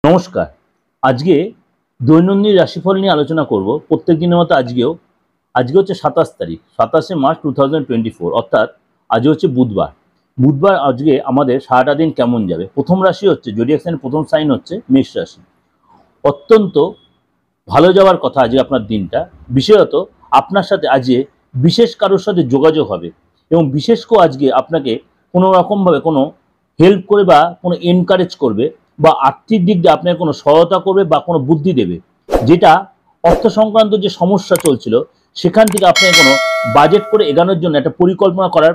নমস্কার। আজকে দৈনন্দিন রাশিফল নিয়ে আলোচনা করব। প্রত্যেক দিনের মতো আজকে হচ্ছে 27 তারিখ, 27শে মার্চ 2024, অর্থাৎ আজ হচ্ছে বুধবার। আজকে আমাদের সারাটা দিন কেমন যাবে। প্রথম রাশি হচ্ছে জোডিয়াক সাইনের প্রথম সাইন হচ্ছে মেষ রাশি। অত্যন্ত ভালো যাওয়ার কথা আজকে আপনার দিনটা। বিশেষত আপনার সাথে আজকে বিশেষ কারোর সাথে যোগাযোগ হবে এবং বিশেষ করে আজকে আপনাকে কোনো রকমভাবে কোনো হেল্প করে বা কোনো এনকারেজ করবে বা আর্থিক দিক দিয়ে আপনাকে কোনো সহায়তা করবে বা কোনো বুদ্ধি দেবে, যেটা অর্থ সংক্রান্ত যে সমস্যা চলছিল সেখান থেকে আপনাকে কোনো বাজেট করে এগানোর জন্য একটা পরিকল্পনা করার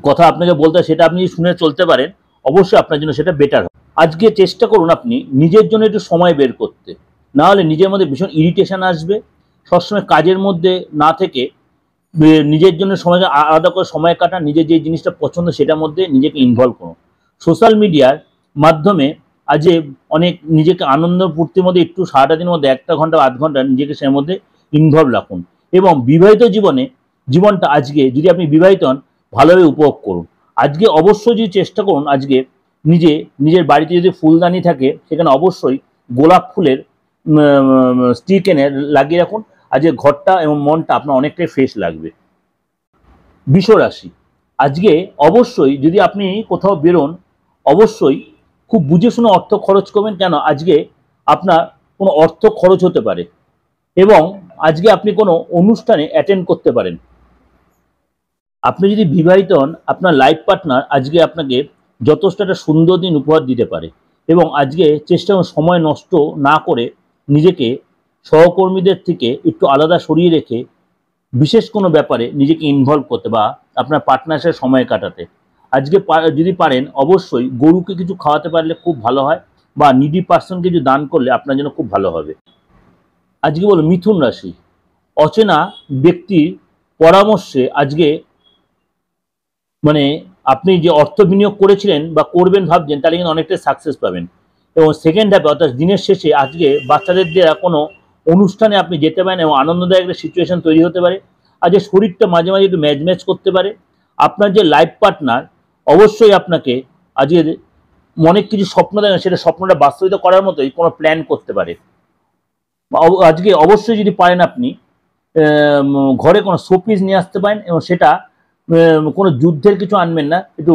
কথা আপনাকে বলতে, সেটা আপনি শুনে চলতে পারেন, অবশ্যই আপনার জন্য সেটা বেটার হবে। আজকে চেষ্টা করুন আপনি নিজের জন্য একটু সময় বের করতে, না হলে নিজের মধ্যে ভীষণ ইরিটেশন আসবে। সবসময় কাজের মধ্যে না থেকে নিজের জন্য সময় আলাদা করে সময় কাটান, নিজের যে জিনিসটা পছন্দ সেটার মধ্যে নিজেকে ইনভলভ করুন। সোশ্যাল মিডিয়ার মাধ্যমে আজ অনেক নিজেকে আনন্দ ফুর্তির মধ্যে একটু সারাটা দিনের মধ্যে 1 ঘন্টা 8 ঘন্টা নিজেকে সের মধ্যে ইনভলভ রাখুন এবং বিবাহিত জীবনটা আজকে যদি আপনি বিবাহিত হন ভালোভাবে উপভোগ করুন। আজকে অবশ্যই যদি চেষ্টা করুন, আজকে নিজের বাড়িতে যদি ফুলদানি থাকে সেখানে অবশ্যই গোলাপ ফুলের স্টিক এনে লাগিয়ে রাখুন। আজকে ঘরটা এবং মনটা আপনার অনেকটাই ফ্রেশ লাগবে। বৃষ রাশি, আজকে অবশ্যই যদি আপনি কোথাও বেরোন অবশ্যই খুব বুঝে শুনে অর্থ খরচ করবেন, কেন আজকে আপনার কোনো অর্থ খরচ হতে পারে এবং আজকে আপনি কোনো অনুষ্ঠানে অ্যাটেন্ড করতে পারেন। আপনি যদি বিবাহিত হন, আপনার লাইফ পার্টনার আজকে আপনাকে যথেষ্ট একটা সুন্দর দিন উপহার দিতে পারে এবং আজকে চেষ্টা করুন সময় নষ্ট না করে নিজেকে সহকর্মীদের থেকে একটু আলাদা সরিয়ে রেখে বিশেষ কোনো ব্যাপারে নিজেকে ইনভলভ করতে বা আপনার পার্টনারের সাথে সময় কাটাতে। আজকে যদি পারেন অবশ্যই গরুকে কিছু খাওয়াতে পারলে খুব ভালো হয় বা নিডি পার্সনকে কিছু দান করলে আপনার জন্য খুব ভালো হবে। আজকে বলো মিথুন রাশি, অচেনা ব্যক্তির পরামর্শে আজকে আপনি যে অর্থ বিনিয়োগ করেছিলেন বা করবেন ভাবছেন তাহলে কিন্তু অনেকটাই সাকসেস পাবেন এবং সেকেন্ড হ্যাপে অর্থাৎ দিনের শেষে আজকে বাচ্চাদের দ্বারা কোনো অনুষ্ঠানে আপনি যেতে পারেন এবং আনন্দদায়ক একটা সিচুয়েশন তৈরি হতে পারে। আজকে শরীরটা মাঝে মাঝে একটু ম্যাচ করতে পারে। আপনার যে লাইফ পার্টনার অবশ্যই আপনাকে আজকে অনেক কিছু স্বপ্ন দেখেন, সেটা স্বপ্নটা বাস্তবিত করার মতোই কোনো প্ল্যান করতে পারে। আজকে অবশ্যই যদি পারেন আপনি ঘরে কোনো শোপিস নিয়ে আসতে পারেন এবং সেটা কোনো যুদ্ধের কিছু আনবেন না, একটু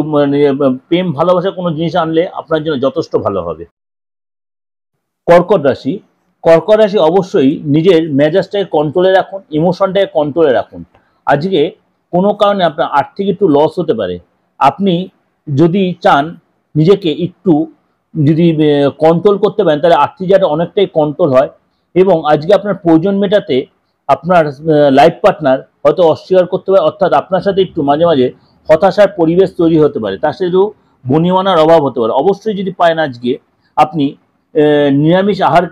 প্রেম ভালোবাসার কোনো জিনিস আনলে আপনার জন্য যথেষ্ট ভালো হবে। কর্কট রাশি অবশ্যই নিজের মেজাজটাকে কন্ট্রোলে রাখুন, ইমোশনটাকে কন্ট্রোলে রাখুন। আজকে কোনো কারণে আপনার আর্থিক একটু লস হতে পারে। আপনি যদি চান নিজেকে একটু যদি কন্ট্রোল করতে পারেন তাহলে আর্থিক জায়গাটা অনেকটাই কন্ট্রোল হয় এবং আজকে আপনার প্রয়োজন মেটাতে আপনার লাইফ পার্টনার হয়তো অস্বীকার করতে পারে, অর্থাৎ আপনার সাথে একটু মাঝে মাঝে হতাশার পরিবেশ তৈরি হতে পারে, তার সাথে একটু বনিমানার অভাব হতে পারে। অবশ্যই যদি পারেন আজকে আপনি নিরামিষ আহার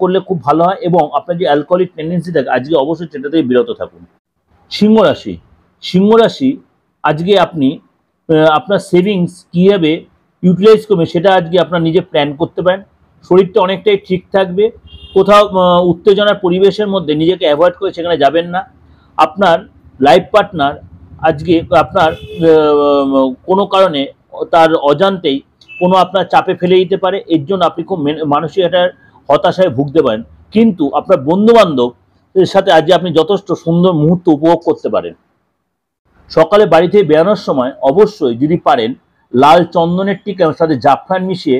করলে খুব ভালো হয় এবং আপনার যে অ্যালকোহলিক টেন্ডেন্সি থাকে আজকে অবশ্যই সেটা থেকে বিরত থাকুন। সিংহ রাশি আজকে আপনি আপনার সেভিংস কীভাবে ইউটিলাইজ করবেন সেটা আজকে আপনার নিজে প্ল্যান করতে পারেন। শরীরটা অনেকটাই ঠিক থাকবে, কোথাও উত্তেজনার পরিবেশের মধ্যে নিজেকে অ্যাভয়েড করে সেখানে যাবেন না। আপনার লাইফ পার্টনার আজকে আপনার কোনো কারণে তার অজান্তেই কোনো আপনার চাপে ফেলে দিতে পারে, এর জন্য আপনি খুব মানসিক একটা হতাশায় ভুগতে পারেন, কিন্তু আপনার বন্ধুবান্ধবের সাথে আজকে আপনি যথেষ্ট সুন্দর মুহূর্ত উপভোগ করতে পারেন। সকালে বাড়ি থেকে বেরোনোর সময় অবশ্যই যদি পারেন লাল চন্দনের টিকা সাথে জাফরান মিশিয়ে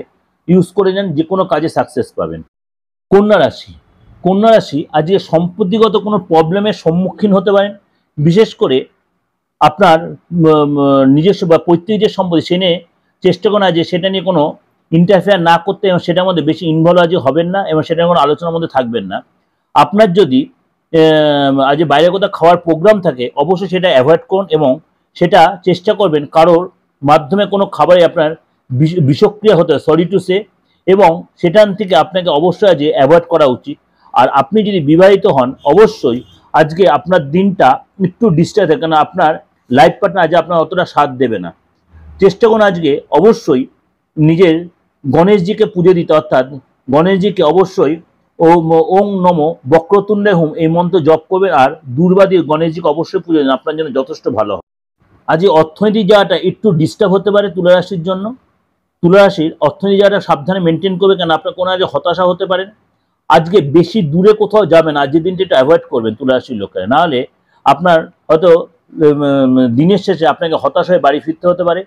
ইউজ করে যান, যে কোনো কাজে সাকসেস পাবেন। কন্যা রাশি আজকে সম্পত্তিগত কোনো প্রবলেমের সম্মুখীন হতে পারেন, বিশেষ করে আপনার নিজস্ব বা পৈতৃক যে সম্পত্তি সে নিয়ে চেষ্টা করেন যে সেটা নিয়ে কোনো ইন্টারফেয়ার না করতে এবং সেটার মধ্যে বেশি ইনভলভ আজ হবেন না এবং সেটার কোনো আলোচনার মধ্যে থাকবেন না। আপনার যদি আজ বাইরে কোথাও খাওয়ার প্রোগ্রাম থাকে অবশ্যই সেটা অ্যাভয়েড করুন এবং সেটা চেষ্টা করবেন কারোর মাধ্যমে কোনো খাবারে আপনার বিষক্রিয়া হতে হয়, সরি টু সে, এবং সেখান থেকে আপনাকে অবশ্যই আজ অ্যাভয়েড করা উচিত। আর আপনি যদি বিবাহিত হন অবশ্যই আজকে আপনার দিনটা একটু ডিস্টার্ব থাকে, কারণ আপনার লাইফ পার্টনার আজ আপনার অতটা সাথ দেবে না। চেষ্টা করুন আজকে অবশ্যই নিজের গণেশজিকে পুজো দিতে, অর্থাৎ গণেশজিকে অবশ্যই ওং নমো বক্রতুণ্ডে হুম এই মন্ত্র জপ করবেন আর দুর্বাদী গণেশজিকে অবশ্যই পুজো দিন, আপনার জন্য যথেষ্ট ভালো হবে। আজ অর্থনৈতিক জায়গাটা একটু ডিস্টার্ব হতে পারে তুলা রাশির জন্য, তুলা রাশির অর্থনীতি যারা সাবধানে মেনটেন করবে, কেন আপনার কোনো আগে হতাশা হতে পারেন। আজকে বেশি দূরে কোথাও যাবেন, আজকের দিনটা একটু অ্যাভয়েড করবেন তুলা রাশির লোকেরা, নাহলে আপনার হয়তো দিনের শেষে আপনাকে হতাশ হয়ে বাড়ি ফিরতে হতে পারে।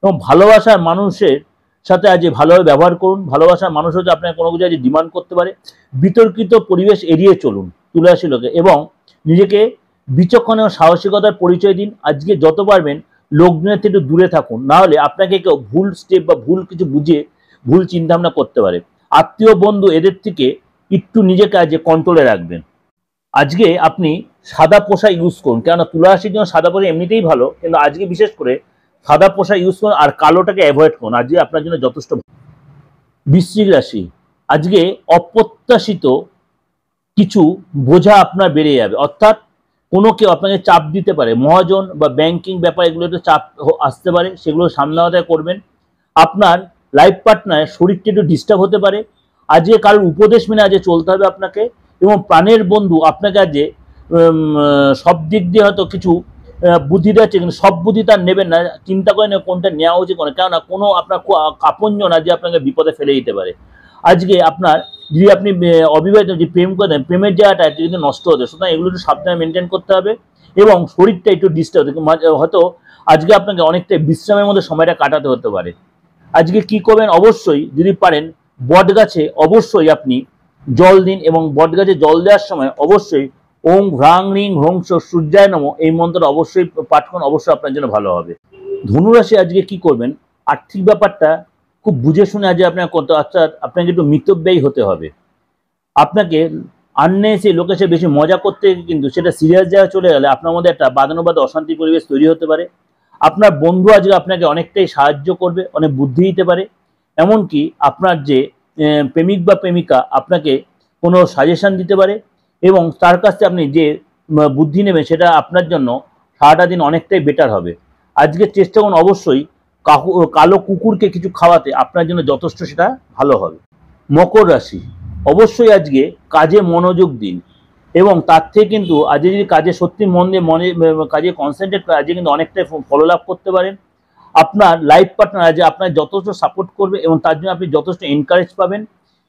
এবং ভালোবাসার মানুষের সাথে আজ ভালোভাবে ব্যবহার করুন। ভালোবাসার মানুষ হচ্ছে আপনাকে কোনো কিছু আজ ডিমান্ড করতে পারে। বিতর্কিত পরিবেশ এড়িয়ে চলুন তুলা রাশির লোকে, এবং নিজেকে বিচক্ষণ এবং সাহসিকতার পরিচয় দিন। আজকে যত পারবেন লোকজনের থেকে একটু দূরে থাকুন, নাহলে আপনাকে কেউ ভুল স্টেপ বা ভুল কিছু বুঝিয়ে ভুল চিন্তাভাবনা করতে পারে। আত্মীয় বন্ধু এদের থেকে একটু নিজেকে আজ কন্ট্রোলে রাখবেন। আজকে আপনি সাদা পোশাক ইউজ করুন, কেননা তুলা রাশির জন্য সাদা পোশাক এমনিতেই ভালো, কিন্তু আজকে বিশেষ করে সাদা পোশাক ইউজ করুন আর কালোটাকে অ্যাভয়েড করুন। আজকে আপনার জন্য যথেষ্ট। বৃশ্চিক রাশি, আজকে অপ্রত্যাশিত কিছু বোঝা আপনার বেড়ে যাবে, অর্থাৎ কোনো কেউ আপনাকে চাপ দিতে পারে, মহাজন বা ব্যাংকিং ব্যাপার এগুলোতে চাপ আসতে পারে, সেগুলো সামলাতে করবেন। আপনার লাইফ পার্টনার শরীরটা একটু ডিস্টার্ব হতে পারে। আজকে কারোর উপদেশ মেনে আজকে চলতে হবে আপনাকে, এবং প্রাণের বন্ধু আপনাকে আজকে সব দিক দিয়ে হয়তো কিছু বুদ্ধি দিচ্ছে, কিন্তু সব বুদ্ধি তার নেবেন না, চিন্তা করেন কোনটা নেওয়া উচিত কোনো, কেননা কোনো আপনার আপনজন আজকে আপনাকে বিপদে ফেলে দিতে পারে। আজকে আপনার যদি আপনি অবিবাহিত যে প্রেম করেন, প্রেমের জায়গাটা একটু কিন্তু নষ্ট হতে, সুতরাং এগুলো একটু সাবধানে মেনটেন করতে হবে, এবং শরীরটা একটু ডিস্টার্ব হয়তো আজকে আপনাকে অনেকটা বিশ্রামের মধ্যে সময়টা কাটাতে হতে পারে। আজকে কি করবেন, অবশ্যই যদি পারেন বট গাছে অবশ্যই আপনি জল দিন, এবং বট গাছে জল দেওয়ার সময় অবশ্যই ওং হ্রাং রিং হ্রংস সূর্যায় নমঃ এই মন্ত্রটা অবশ্যই পাঠ করুন, অবশ্যই আপনার জন্য ভালো হবে। ধনুরাশি, আজকে কি করবেন, আর্থিক ব্যাপারটা খুব বুঝে শুনে আজকে আপনার করতে, অর্থাৎ আপনাকে একটু মিতব্যয়ী হতে হবে। আপনাকে আননেসে লোকের সাথে বেশি মজা করতে, কিন্তু সেটা সিরিয়াস জায়গায় চলে গেলে আপনার মধ্যে একটা বাদানুবাদে অশান্তি পরিবেশ তৈরি হতে পারে। আপনার বন্ধু আজকে আপনাকে অনেকটাই সাহায্য করবে, অনেক বুদ্ধি দিতে পারে। এমনকি আপনার যে প্রেমিক বা প্রেমিকা আপনাকে কোনো সাজেশন দিতে পারে, এবং তার কাছ থেকে আপনি যে বুদ্ধি নেবেন সেটা আপনার জন্য সারাটা দিন অনেকটাই বেটার হবে। আজকে চেষ্টা করুন অবশ্যই কালো কুকুরকে কিছু খাওয়াতে, আপনার জন্য যথেষ্ট সেটা ভালো হবে। মকর রাশি, অবশ্যই আজকে কাজে মনোযোগ দিন, এবং তার থেকে কিন্তু আজকে যদি কাজে সত্যি মন দিয়ে কাজে কনসেন্ট্রেট করে আজকে কিন্তু অনেকটাই ফললাভ করতে পারেন। আপনার লাইফ পার্টনার আজকে আপনার যথেষ্ট সাপোর্ট করবে, এবং তার জন্য আপনি যথেষ্ট এনকারেজ পাবেন,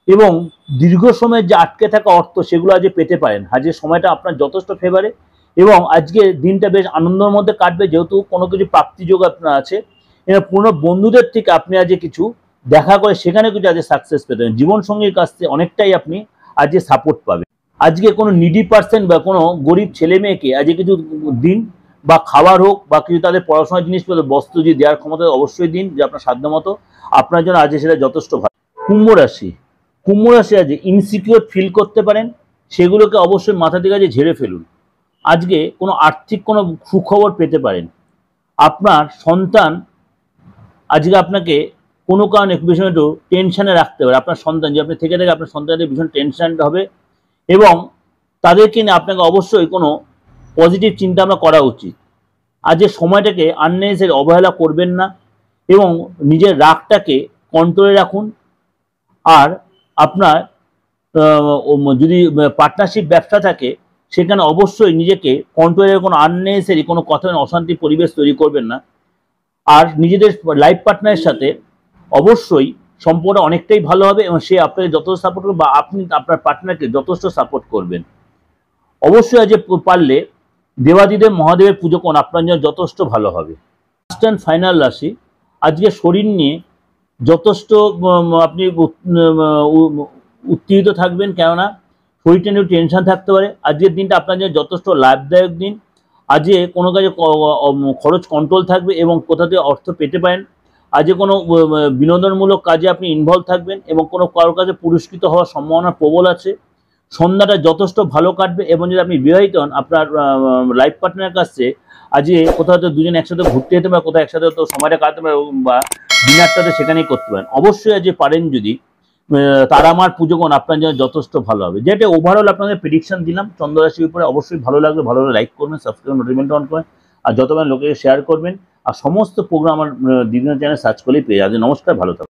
এবং দীর্ঘ সময়ের যে আটকে থাকা অর্থ সেগুলো আজকে পেতে পারেন। আজকে সময়টা আপনার যথেষ্ট ফেভারে, এবং আজকে দিনটা বেশ আনন্দের মধ্যে কাটবে, যেহেতু কোনো কিছু প্রাপ্তিযোগ আপনার আছে। এবং পুরনো বন্ধুদের থেকে আপনি আজকে কিছু দেখা করে সেখানে কিছু আজকে সাকসেস পেতে পারেন। জীবনসঙ্গীর কাছ থেকে অনেকটাই আপনি আজকে সাপোর্ট পাবেন। আজকে কোনো নিডি পার্সন বা কোনো গরিব ছেলে মেয়েকে আজকে কিছু দিন, বা খাবার হোক বা কিছু তাদের পড়াশোনার জিনিসপত্র বস্তু যদি দেওয়ার ক্ষমতা অবশ্যই দিন, যে আপনার সাধ্য মতো, আপনার জন্য আজকে সেটা যথেষ্ট ভালো। কুম্ভ রাশি, কুম্ভ রাশি আজকে ইনসিকিউর ফিল করতে পারেন, সেগুলোকে অবশ্যই মাথা থেকে আজকে ঝেড়ে ফেলুন। আজকে কোনো আর্থিক কোনো সুখবর পেতে পারেন। আপনার সন্তান আজকে আপনাকে কোনো কারণে ভীষণ একটু টেনশনে রাখতে পারে। আপনার সন্তান যে আপনি থেকে থেকে আপনার সন্তানদের ভীষণ টেনশন হবে, এবং তাদেরকে নিয়ে আপনাকে অবশ্যই কোনো পজিটিভ চিন্তা ভাবনা করা উচিত। আজকের সময়টাকে আননেসেসারি অবহেলা করবেন না, এবং নিজের রাগটাকে কন্ট্রোলে রাখুন। আর আপনার যদি পার্টনারশিপ ব্যবসা থাকে সেখানে অবশ্যই নিজেকে কন্ট্রোলের কোনো আননেসেসারি কোনো কথা অশান্তি পরিবেশ তৈরি করবেন না। আর নিজেদের লাইফ পার্টনারের সাথে অবশ্যই সম্পর্ক অনেকটাই ভালো হবে, এবং সে আপনাকে যথেষ্ট সাপোর্ট করবে, বা আপনি আপনার পার্টনারকে যথেষ্ট সাপোর্ট করবেন। অবশ্যই আজ পারলে দেবাদিদেব মহাদেবের পুজো করুন, আপনার জন্য যথেষ্ট ভালো হবে। লাস্ট অ্যান্ড ফাইনাল রাশি, আজকে শরীর নিয়ে যথেষ্ট আপনি উত্তেজিত থাকবেন, কেননা শরীরটা নিয়ে টেনশন থাকতে পারে। আজকের দিনটা আপনার জন্য যথেষ্ট লাভদায়ক দিন। আজকে কোনো কাজে খরচ কন্ট্রোল থাকবে, এবং কোথা থেকে অর্থ পেতে পারেন। আজকে কোনো বিনোদনমূলক কাজে আপনি ইনভলভ থাকবেন, এবং কোনো কারোর কাছে পুরস্কৃত হওয়ার সম্ভাবনা প্রবল আছে। সন্ধ্যাটা যথেষ্ট ভালো কাটবে, এবং যদি আপনি বিবাহিত হন আপনার লাইফ পার্টনারের কাছে আজকে কোথাও তো দুজন একসাথে ঘুরতে যেতে পারে, কোথাও একসাথে তো সময়টা কাটাতে পারে, বা ডিনারটাতে সেখানেই করতে পারেন। অবশ্যই আজকে পারেন যদি তারামার পুজো করুন, আপনার জন্য যথেষ্ট ভালো হবে। যেটা ওভারঅল আপনাদের প্রেডিকশন দিলাম চন্দ্ররাশির উপরে। অবশ্যই ভালো লাগলে ভালো লাইক করবেন, সাবস্ক্রাইব নোটিফিকেশন অন করবেন, আর যতবার লোকের শেয়ার করবেন। আর সমস্ত প্রোগ্রাম আমার দিদিনের চ্যানেল সার্চ করলেই পেয়ে যাবেন। নমস্কার, ভালো থাকবেন।